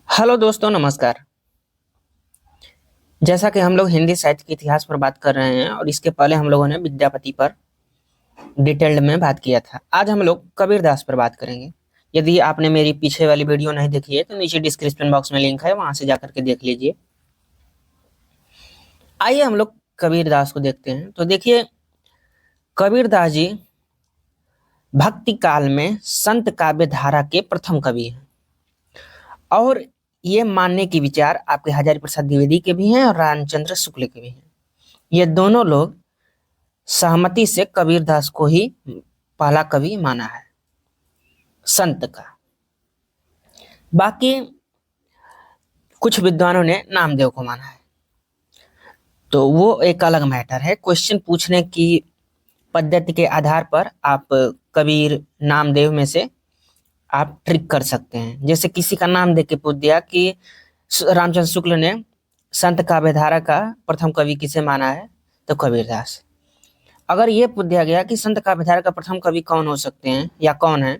Hello दोस्तों, नमस्कार। जैसा कि हम लोग हिंदी साहित्य के इतिहास पर बात कर रहे हैं और इसके पहले हम लोगों ने विद्यापति पर डिटेल्ड में बात किया था। आज हम लोग कबीरदास पर बात करेंगे। यदि आपने मेरी पीछे वाली वीडियो नहीं देखी है तो नीचे डिस्क्रिप्शन बॉक्स में लिंक है, वहां से जाकर के देख लीजिए। आइए हम लोग कबीरदास को देखते हैं। तो देखिए, कबीरदास जी भक्ति काल में संत काव्य धारा के प्रथम कवि हैं और ये मानने के विचार आपके हजारी प्रसाद द्विवेदी के भी हैं और रामचंद्र शुक्ल के भी हैं। ये दोनों लोग सहमति से कबीरदास को ही पहला कवि माना है संत का। बाकी कुछ विद्वानों ने नामदेव को माना है, तो वो एक अलग मैटर है। क्वेश्चन पूछने की पद्धति के आधार पर आप कबीर नामदेव में से आप ट्रिक कर सकते हैं। जैसे किसी का नाम दे के पूछ दिया कि रामचंद्र शुक्ल ने संत काव्यधारा का प्रथम कवि किसे माना है, तो कबीरदास। अगर ये पूछ दिया गया कि संत काव्यधारा का प्रथम कवि कौन हो सकते हैं या कौन है,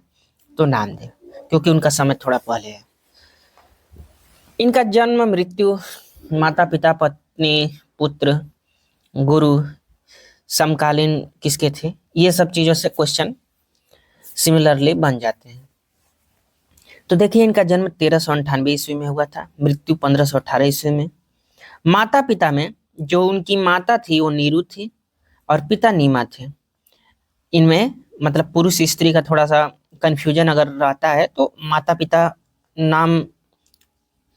तो नामदेव, क्योंकि उनका समय थोड़ा पहले है। इनका जन्म, मृत्यु, माता पिता, पत्नी, पुत्र, गुरु समकालीन किसके थे, ये सब चीजों से क्वेश्चन सिमिलरली बन जाते हैं। तो देखिए, इनका जन्म 1398 ईस्वी में हुआ था, मृत्यु 1518 ईस्वी में। माता पिता में जो उनकी माता थी वो नीरू थी और पिता नीमा थे। इनमें मतलब पुरुष स्त्री का थोड़ा सा कंफ्यूजन अगर रहता है तो माता पिता नाम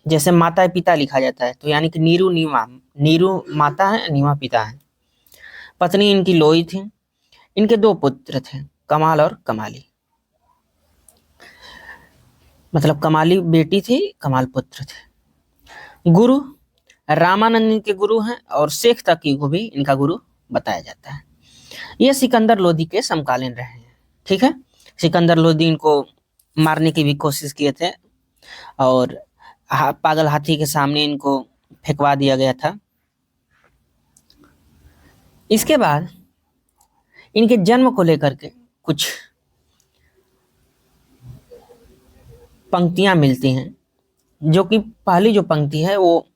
जैसे माता पिता लिखा जाता है, तो यानी कि नीरू नीमा, नीरू माता है, नीमा पिता है। पत्नी इनकी लोई थी। इनके दो पुत्र थे, कमाल और कमाली। मतलब कमाली बेटी थी, कमाल पुत्र थे। गुरु रामानंद इनके गुरु हैं और शेख तकी को भी इनका गुरु बताया जाता है। ये सिकंदर लोदी के समकालीन रहे हैं। ठीक है, सिकंदर लोदी इनको मारने की भी कोशिश किए थे और पागल हाथी के सामने इनको फेंकवा दिया गया था। इसके बाद इनके जन्म को लेकर के कुछ पंक्तियां मिलती हैं, जो कि पहली जो पंक्ति है वो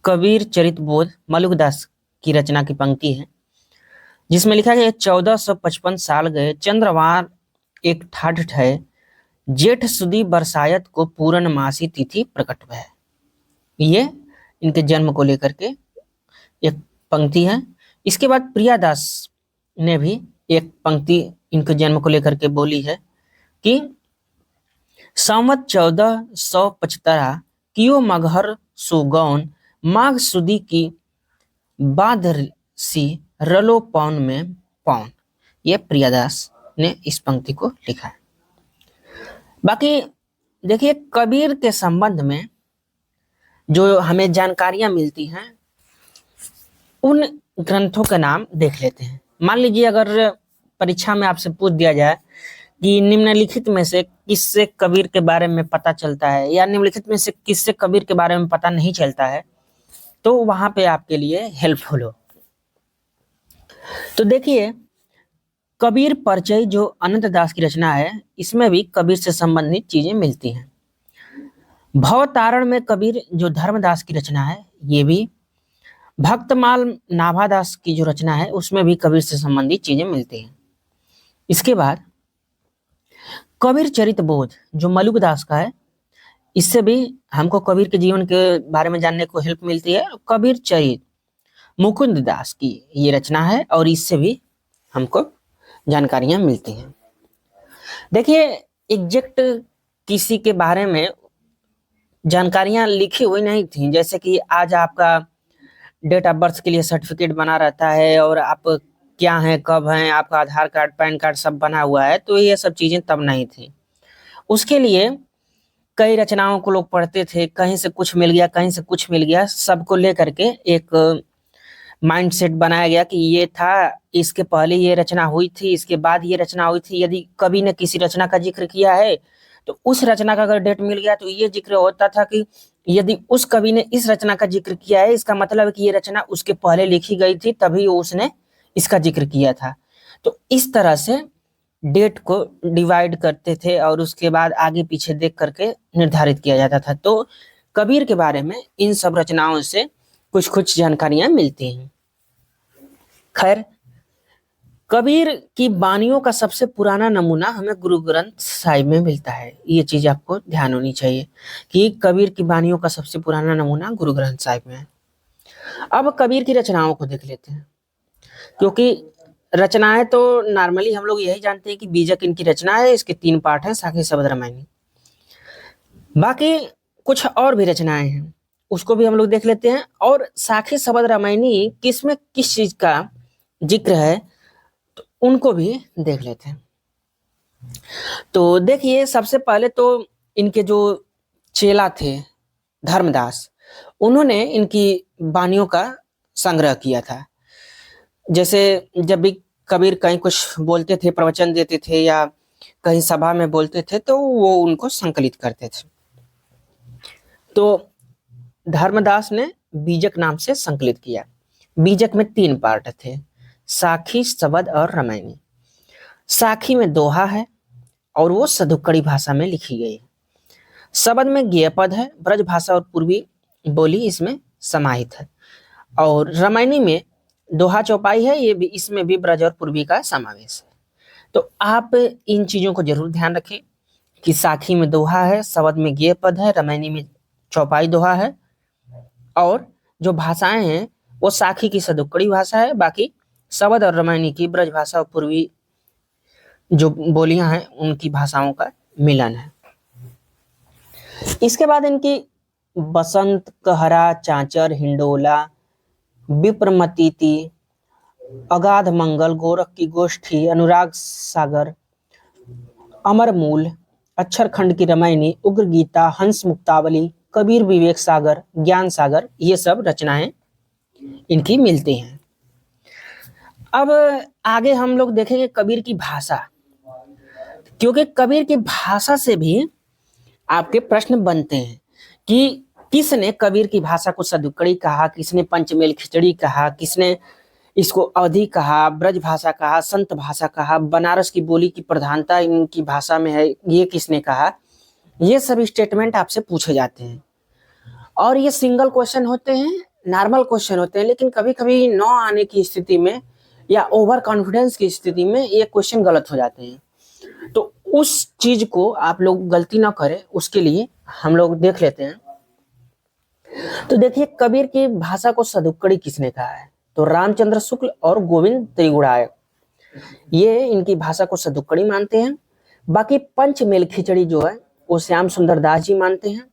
कबीर चरित बोध मलुकदास की रचना की पंक्ति है, जिसमें लिखा गया 1455 साल गए चंद्रवार एक ठाठ है, जेठ सुदी बरसायत को पूर्ण मासी तिथि प्रकट है। ये इनके जन्म को लेकर के एक पंक्ति है। इसके बाद प्रियादास ने भी एक पंक्ति इनके जन्म को लेकर के बोली है कि संवत 1475 कियो मगहर सुगौन माघ सुदी की बादरसी रलो पौन में पौन। ये प्रियादास ने इस पंक्ति को लिखा है। बाकी देखिए, कबीर के संबंध में जो हमें जानकारियां मिलती हैं उन ग्रंथों के नाम देख लेते हैं। मान लीजिए अगर परीक्षा में आपसे पूछ दिया जाए कि निम्नलिखित में से किससे कबीर के बारे में पता चलता है या निम्नलिखित में से किससे कबीर के बारे में पता नहीं चलता है, तो वहां पे आपके लिए हेल्पफुल हो। तो देखिए, कबीर परिचय जो अनंत दास की रचना है, इसमें भी कबीर से संबंधित चीजें मिलती हैं। भवतारण में कबीर जो धर्मदास की रचना है, ये भी भक्तमाल नाभादास की जो रचना है उसमें भी कबीर से संबंधित चीजें मिलती हैं। इसके बाद कबीर चरित बोध जो मलुकदास का है, इससे भी हमको कबीर के जीवन के बारे में जानने को हेल्प मिलती है। कबीर चरित मुकुंद दास की ये रचना है और इससे भी हमको जानकारियां मिलती हैं। देखिए, एग्जैक्ट किसी के बारे में जानकारियां लिखी हुई नहीं थी। जैसे कि आज आपका डेट ऑफ बर्थ के लिए सर्टिफिकेट बना रहता है और आप क्या हैं, कब हैं, आपका आधार कार्ड, पैन कार्ड सब बना हुआ है, तो ये सब चीजें तब नहीं थी। उसके लिए कई रचनाओं को लोग पढ़ते थे, कहीं से कुछ मिल गया, कहीं से कुछ मिल गया, सबको लेकर के एक माइंडसेट बनाया गया कि ये था, इसके पहले ये रचना हुई थी, इसके बाद ये रचना हुई थी। यदि कवि ने किसी रचना का जिक्र किया है तो उस रचना का अगर डेट मिल गया तो ये जिक्र होता था कि यदि उस कवि ने इस रचना का जिक्र किया है, इसका मतलब है कि ये रचना उसके पहले लिखी गई थी, तभी उसने इसका जिक्र किया था। तो इस तरह से डेट को डिवाइड करते थे और उसके बाद आगे पीछे देख करके निर्धारित किया जाता था। तो कबीर के बारे में इन सब रचनाओं से कुछ कुछ जानकारियां मिलती हैं। खैर, कबीर की बानियों का सबसे पुराना नमूना हमें गुरु ग्रंथ साहिब में मिलता है। ये चीज आपको ध्यान होनी चाहिए कि कबीर की बानियों का सबसे पुराना नमूना गुरु ग्रंथ साहिब में है। अब कबीर की रचनाओं को देख लेते हैं, क्योंकि रचनाएं तो नॉर्मली हम लोग यही जानते हैं कि बीजक इनकी रचना है, इसके 3 पार्ट हैं, साखी शबद रामायणी। बाकी कुछ और भी रचनाएं हैं, उसको भी हम लोग देख लेते हैं। और साखी शबद रामायणी किसमें किस चीज का जिक्र है तो उनको भी देख लेते हैं। तो देखिए, सबसे पहले तो इनके जो चेला थे धर्मदास, उन्होंने इनकी बानियों का संग्रह किया था। जैसे जब भी कबीर कहीं कुछ बोलते थे, प्रवचन देते थे या कहीं सभा में बोलते थे, तो वो उनको संकलित करते थे। तो धर्मदास ने बीजक नाम से संकलित किया। बीजक में 3 पार्ट थे, साखी, शबद और रामायणी। साखी में दोहा है और वो सदुक्कड़ी भाषा में लिखी गई है। शबद में गेय पद है, ब्रज भाषा और पूर्वी बोली इसमें समाहित है। और रामायणी में दोहा चौपाई है, ये भी, इसमें भी ब्रज और पूर्वी का समावेश है। तो आप इन चीजों को जरूर ध्यान रखें कि साखी में दोहा है, शबद में गेय पद है, रामायणी में चौपाई दोहा है। और जो भाषाएं हैं वो साखी की सदुक्कड़ी भाषा है, बाकी शबद और रामायणी की ब्रज भाषा और पूर्वी जो बोलियां हैं उनकी भाषाओं का मिलन है। इसके बाद इनकी बसंत, कहरा, चांचर, हिंडोला, विप्रमतीति, अगाध मंगल, गोरख की गोष्ठी, अनुराग सागर, अमर मूल, अक्षर खंड की रामायणी, उग्र गीता, हंस मुक्तावली, कबीर विवेक सागर, ज्ञान सागर, ये सब रचनाएं इनकी मिलती हैं। अब आगे हम लोग देखेंगे कबीर की भाषा, क्योंकि कबीर की भाषा से भी आपके प्रश्न बनते हैं कि किसने कबीर की भाषा को सदुक्कड़ी कहा, किसने पंचमेल खिचड़ी कहा, किसने इसको अवधी कहा, ब्रज भाषा कहा, संत भाषा कहा, बनारस की बोली की प्रधानता इनकी भाषा में है, ये किसने कहा। ये सब स्टेटमेंट आपसे पूछे जाते हैं और ये सिंगल क्वेश्चन होते हैं, नॉर्मल क्वेश्चन होते हैं। लेकिन कभी कभी न आने की स्थिति में या ओवर कॉन्फिडेंस की स्थिति में ये क्वेश्चन गलत हो जाते हैं। तो उस चीज को आप लोग गलती ना करें, उसके लिए हम लोग देख लेते हैं। तो देखिए, कबीर की भाषा को सदुक्कड़ी किसने कहा है, तो रामचंद्र शुक्ल और गोविंद त्रिगुणाय, ये इनकी भाषा को सदुक्कड़ी मानते हैं। बाकी पंचमेल खिचड़ी जो है वो श्याम सुंदर दास जी मानते हैं।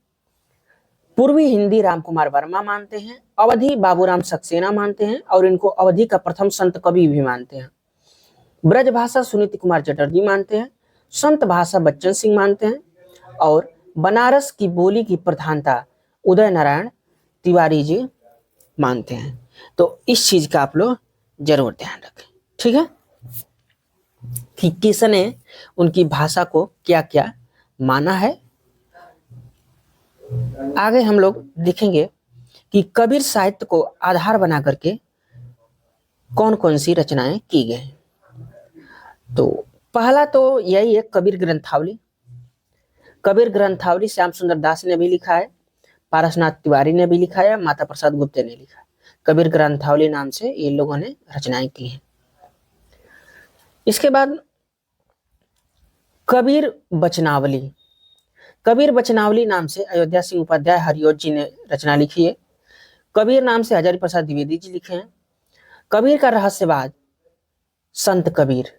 पूर्वी हिंदी रामकुमार वर्मा मानते हैं। अवधी बाबूराम सक्सेना मानते हैं और इनको अवधी का प्रथम संत कवि भी मानते हैं। ब्रज भाषा सुनीति कुमार चटर्जी मानते हैं। संत भाषा बच्चन सिंह मानते हैं। और बनारस की बोली की प्रधानता उदय नारायण तिवारी जी मानते हैं। तो इस चीज का आप लोग जरूर ध्यान रखें, ठीक है, कि किसने उनकी भाषा को क्या क्या माना है। आगे हम लोग देखेंगे कि कबीर साहित्य को आधार बना करके कौन कौन सी रचनाएं की गई। तो पहला तो यही है कबीर ग्रंथावली। कबीर ग्रंथावली श्याम सुंदर दास ने भी लिखा है, पारसनाथ तिवारी ने भी लिखा है, माता प्रसाद गुप्ते ने लिखा है। कबीर ग्रंथावली नाम से ये लोगों ने रचनाएं की हैं। इसके बाद कबीर वचनावली। कबीर वचनावली नाम से अयोध्या सिंह उपाध्याय हरियोत जी ने रचना लिखी है। कबीर नाम से हजारी प्रसाद द्विवेदी जी लिखे हैं। कबीर का रहस्यवाद, संत कबीर,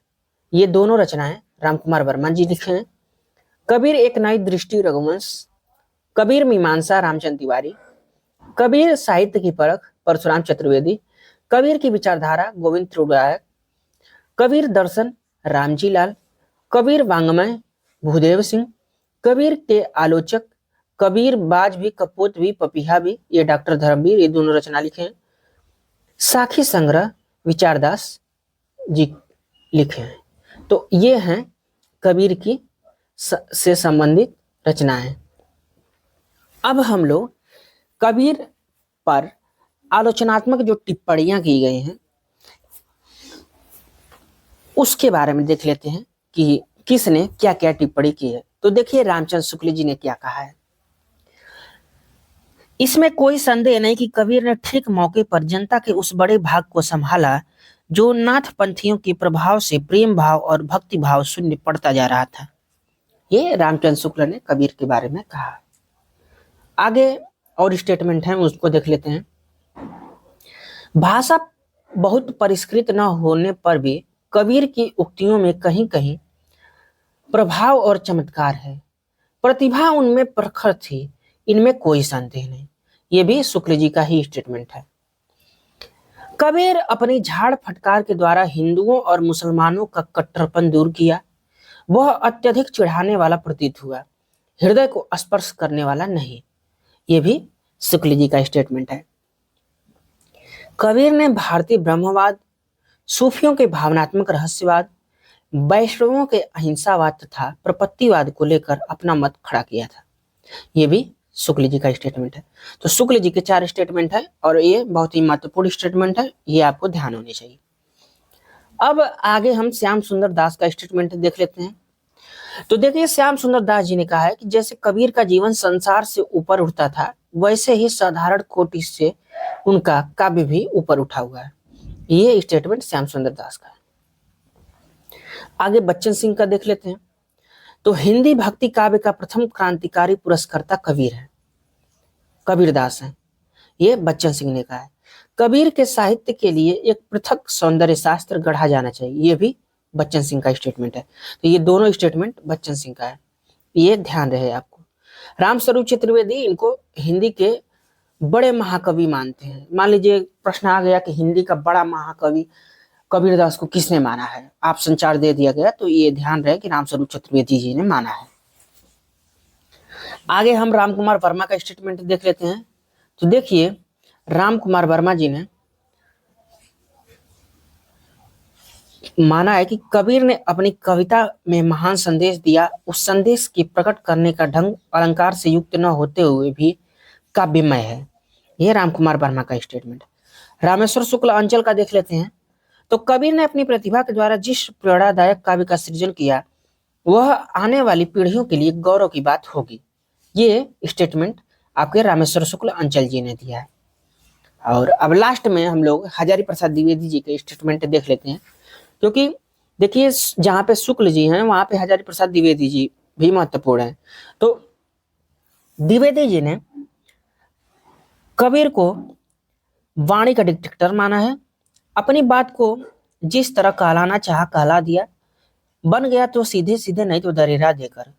ये दोनों रचनाएं रामकुमार वर्मा जी लिखे हैं। कबीर एक नई दृष्टि रघुवंश, कबीर मीमांसा रामचंद्र तिवारी, कबीर साहित्य की परख परशुराम चतुर्वेदी, कबीर की विचारधारा गोविंद त्रिगुणाय, कबीर दर्शन रामजी लाल, कबीर वांग्मय भूदेव सिंह, कबीर के आलोचक कबीर बाज भी, कपोत भी, पपीहा भी, ये डॉक्टर धर्मवीर, ये दोनों रचना लिखे हैं। साखी संग्रह विचारदास जी लिखे हैं। तो ये हैं कबीर की से संबंधित रचनाएं। अब हम लोग कबीर पर आलोचनात्मक जो टिप्पणियां की गई हैं उसके बारे में देख लेते हैं कि किसने क्या क्या टिप्पणी की है। तो देखिए रामचंद्र शुक्ल जी ने क्या कहा है। इसमें कोई संदेह नहीं कि कबीर ने ठीक मौके पर जनता के उस बड़े भाग को संभाला जो नाथ पंथियों के प्रभाव से प्रेम भाव और भक्ति भाव शून्य पड़ता जा रहा था। ये रामचंद्र शुक्ल ने कबीर के बारे में कहा। आगे और स्टेटमेंट है, उसको देख लेते हैं। भाषा बहुत परिष्कृत न होने पर भी कबीर की उक्तियों में कहीं कहीं प्रभाव और चमत्कार है। प्रतिभा उनमें प्रखर थी, इनमें कोई संदेह नहीं। ये भी शुक्ल जी का ही स्टेटमेंट है। कबीर अपनी झाड़ फटकार के द्वारा हिंदुओं और मुसलमानों का कट्टरपन दूर किया। वह अत्यधिक चिढ़ाने वाला प्रतीत हुआ, हृदय को स्पर्श करने वाला नहीं। ये भी शुक्ल जी का स्टेटमेंट है। कबीर ने भारतीय ब्रह्मवाद, सूफियों के भावनात्मक रहस्यवाद, वैष्णवों के अहिंसावाद तथा प्रपत्तिवाद को लेकर अपना मत खड़ा किया था। ये भी शुक्ल जी का स्टेटमेंट है। तो शुक्ल जी के 4 स्टेटमेंट है और ये बहुत ही महत्वपूर्ण स्टेटमेंट है, ये आपको ध्यान होने चाहिए। अब आगे हम श्याम सुंदर दास का स्टेटमेंट देख लेते हैं। तो देखिए श्याम सुंदर दास जी ने कहा है कि जैसे कबीर का जीवन संसार से ऊपर उठता था, वैसे ही साधारण कोटि से उनका काव्य भी ऊपर उठा हुआ है। ये स्टेटमेंट श्याम सुंदर दास का है। आगे बच्चन सिंह का देख लेते हैं। तो हिंदी भक्ति काव्य का प्रथम क्रांतिकारी पुरस्कर्ता कबीर है, कबीरदास है। ये बच्चन सिंह ने कहा है। कबीर के साहित्य के लिए एक पृथक सौंदर्य शास्त्र गढ़ा जाना चाहिए। ये भी बच्चन सिंह का स्टेटमेंट है। तो ये दोनों स्टेटमेंट बच्चन सिंह का है, ये ध्यान रहे आपको। रामस्वरूप चतुर्वेदी इनको हिंदी के बड़े महाकवि मानते हैं। मान लीजिए प्रश्न आ गया कि हिंदी का बड़ा महाकवि कबीरदास को किसने माना है, ऑप्शन 4 दे दिया गया, तो ये ध्यान रहे कि रामस्वरूप चतुर्वेदी जी ने माना है। आगे हम राम कुमार वर्मा का स्टेटमेंट देख लेते हैं। तो देखिए राम कुमार वर्मा जी ने माना है कि कबीर ने अपनी कविता में महान संदेश दिया। उस संदेश की प्रकट करने का ढंग अलंकार से युक्त न होते हुए भी काव्यमय है। यह राम कुमार वर्मा का स्टेटमेंट। रामेश्वर शुक्ल अंचल का देख लेते हैं। तो कबीर ने अपनी प्रतिभा के द्वारा जिस प्रेरणादायक काव्य का सृजन किया, वह आने वाली पीढ़ियों के लिए गौरव की बात होगी। ये स्टेटमेंट आपके रामेश्वर शुक्ल अंचल जी ने दिया है। और अब लास्ट में हम लोग हजारी प्रसाद द्विवेदी जी के स्टेटमेंट देख लेते हैं, क्योंकि देखिए जहाँ पे शुक्ल जी हैं वहां पे हजारी प्रसाद द्विवेदी जी भी महत्वपूर्ण है। तो द्विवेदी जी ने कबीर को वाणी का डिक्टेटर माना है। अपनी बात को जिस तरह कहलाना चाहा कहला दिया, बन गया तो सीधे सीधे नहीं तो दरेरा देकर।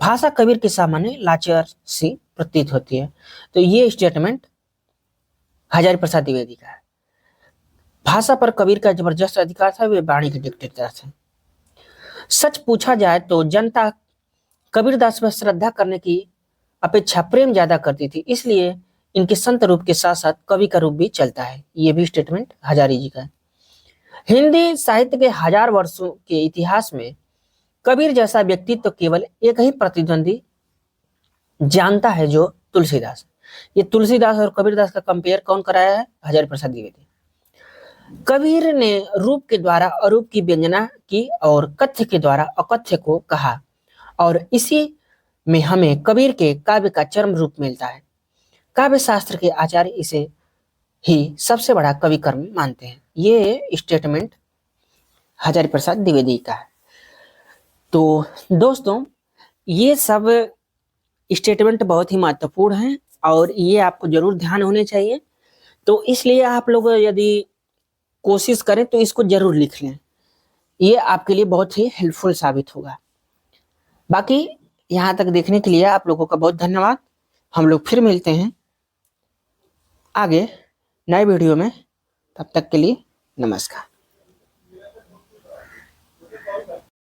भाषा कबीर के सामान्य लाचार सी प्रतीत होती है। तो ये स्टेटमेंट हजारी प्रसाद द्विवेदी का है। भाषा पर कबीर का जबरदस्त अधिकार था, वे वाणी के डिक्टेटर थे। सच पूछा जाए तो जनता कबीरदास पर श्रद्धा करने की अपेक्षा प्रेम ज्यादा करती थी, इसलिए इनके संत रूप के साथ साथ कवि का रूप भी चलता है। ये भी स्टेटमेंट हजारी जी का है। हिंदी साहित्य के 1000 वर्षों के इतिहास में कबीर जैसा व्यक्तित्व तो केवल एक ही प्रतिद्वंदी जानता है, जो तुलसीदास। ये तुलसीदास और कबीरदास का कंपेयर कौन कराया है? हजारी प्रसाद द्विवेदी। कबीर ने रूप के द्वारा अरूप की व्यंजना की और कथ्य के द्वारा अकथ्य को कहा, और इसी में हमें कबीर के काव्य का चरम रूप मिलता है। काव्य शास्त्र के आचार्य इसे ही सबसे बड़ा कवि कर्म मानते हैं। ये स्टेटमेंट हजारी प्रसाद द्विवेदी का है। तो दोस्तों ये सब स्टेटमेंट बहुत ही महत्वपूर्ण हैं और ये आपको जरूर ध्यान होने चाहिए। तो इसलिए आप लोग यदि कोशिश करें तो इसको जरूर लिख लें, ये आपके लिए बहुत ही हेल्पफुल साबित होगा। बाकी यहाँ तक देखने के लिए आप लोगों का बहुत धन्यवाद। हम लोग फिर मिलते हैं आगे नए वीडियो में, तब तक के लिए नमस्कार।